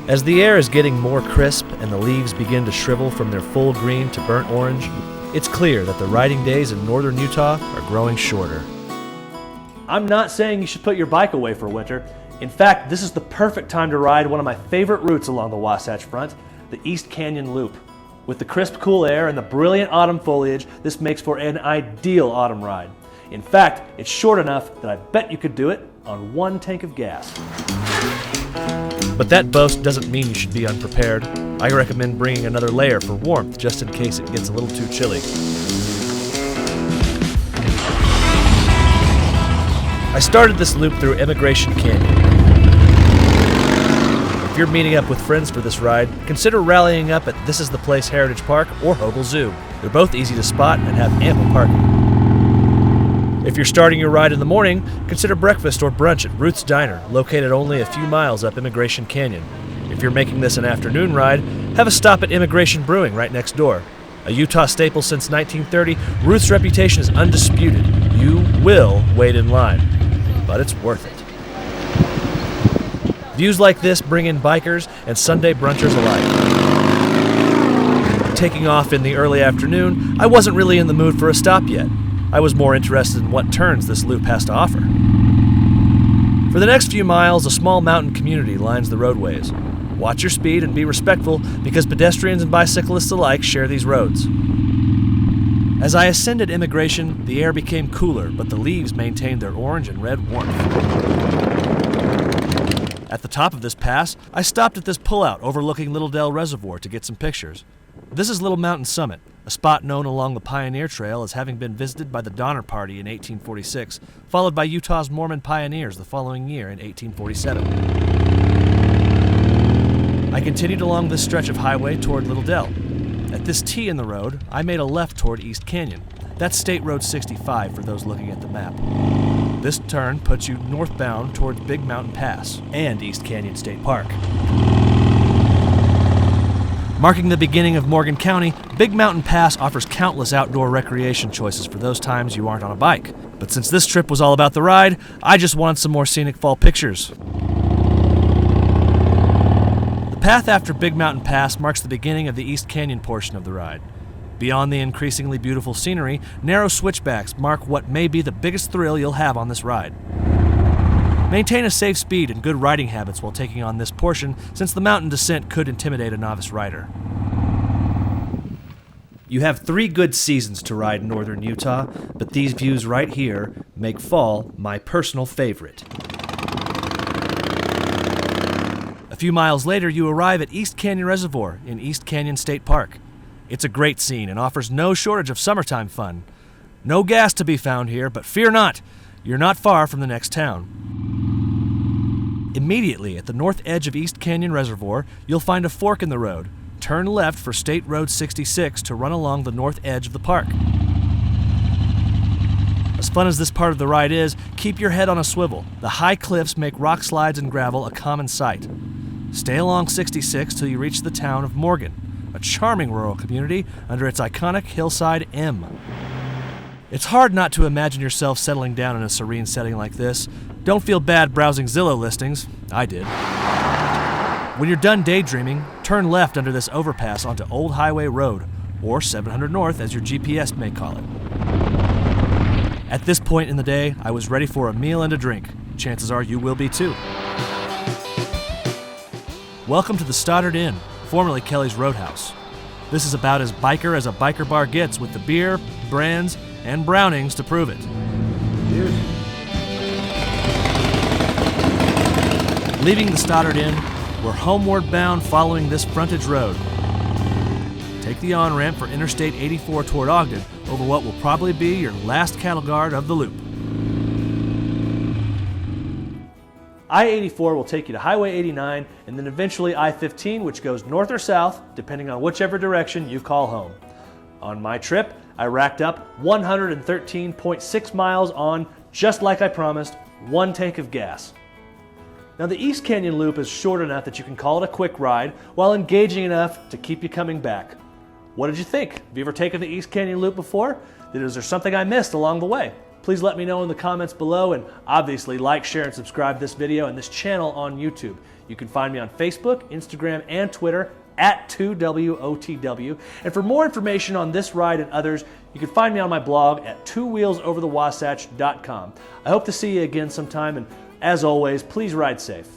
As the air is getting more crisp and the leaves begin to shrivel from their full green to burnt orange, it's clear that the riding days in northern Utah are growing shorter. I'm not saying you should put your bike away for winter. In fact, this is the perfect time to ride one of my favorite routes along the Wasatch Front, the East Canyon Loop. With the crisp, cool air and the brilliant autumn foliage, this makes for an ideal autumn ride. In fact, it's short enough that I bet you could do it on one tank of gas. But that boast doesn't mean you should be unprepared. I recommend bringing another layer for warmth just in case it gets a little too chilly. I started this loop through Emigration Canyon. If you're meeting up with friends for this ride, consider rallying up at This Is the Place Heritage Park or Hogle Zoo. They're both easy to spot and have ample parking. If you're starting your ride in the morning, consider breakfast or brunch at Ruth's Diner, located only a few miles up Emigration Canyon. If you're making this an afternoon ride, have a stop at Emigration Brewing right next door. A Utah staple since 1930, Ruth's reputation is undisputed. You will wait in line, but it's worth it. Views like this bring in bikers and Sunday brunchers alike. Taking off in the early afternoon, I wasn't really in the mood for a stop yet. I was more interested in what turns this loop has to offer. For the next few miles, a small mountain community lines the roadways. Watch your speed and be respectful because pedestrians and bicyclists alike share these roads. As I ascended Emigration, the air became cooler, but the leaves maintained their orange and red warmth. At the top of this pass, I stopped at this pullout overlooking Little Dell Reservoir to get some pictures. This is Little Mountain Summit, a spot known along the Pioneer Trail as having been visited by the Donner Party in 1846, followed by Utah's Mormon pioneers the following year in 1847. I continued along this stretch of highway toward Little Dell. At this T in the road, I made a left toward East Canyon. That's State Road 65 for those looking at the map. This turn puts you northbound towards Big Mountain Pass and East Canyon State Park. Marking the beginning of Morgan County, Big Mountain Pass offers countless outdoor recreation choices for those times you aren't on a bike. But since this trip was all about the ride, I just wanted some more scenic fall pictures. The path after Big Mountain Pass marks the beginning of the East Canyon portion of the ride. Beyond the increasingly beautiful scenery, narrow switchbacks mark what may be the biggest thrill you'll have on this ride. Maintain a safe speed and good riding habits while taking on this portion, since the mountain descent could intimidate a novice rider. You have 3 good seasons to ride in northern Utah, but these views right here make fall my personal favorite. A few miles later, you arrive at East Canyon Reservoir in East Canyon State Park. It's a great scene and offers no shortage of summertime fun. No gas to be found here, but fear not, you're not far from the next town. Immediately at the north edge of East Canyon Reservoir, you'll find a fork in the road. Turn left for State Road 66 to run along the north edge of the park. As fun as this part of the ride is, keep your head on a swivel. The high cliffs make rock slides and gravel a common sight. Stay along 66 till you reach the town of Morgan, a charming rural community under its iconic hillside M. It's hard not to imagine yourself settling down in a serene setting like this. Don't feel bad browsing Zillow listings. I did. When you're done daydreaming, turn left under this overpass onto Old Highway Road, or 700 North as your GPS may call it. At this point in the day, I was ready for a meal and a drink. Chances are you will be too. Welcome to the Stoddard Inn, formerly Kelly's Roadhouse. This is about as biker as a biker bar gets, with the beer, brands, and brownings to prove it. Cheers. Leaving the Stoddard Inn, we're homeward bound following this frontage road. Take the on-ramp for Interstate 84 toward Ogden over what will probably be your last cattle guard of the loop. I-84 will take you to Highway 89 and then eventually I-15, which goes north or south, depending on whichever direction you call home. On my trip, I racked up 113.6 miles on, just like I promised, one tank of gas. Now the East Canyon Loop is short enough that you can call it a quick ride, while engaging enough to keep you coming back. What did you think? Have you ever taken the East Canyon Loop before? Is there something I missed along the way? please let me know in the comments below, and obviously like, share, and subscribe to this video and this channel on YouTube. You can find me on Facebook, Instagram, and Twitter at 2WOTW. And for more information on this ride and others, you can find me on my blog at twowheelsoverthewasatch.com. I hope to see you again sometime, and as always, please ride safe.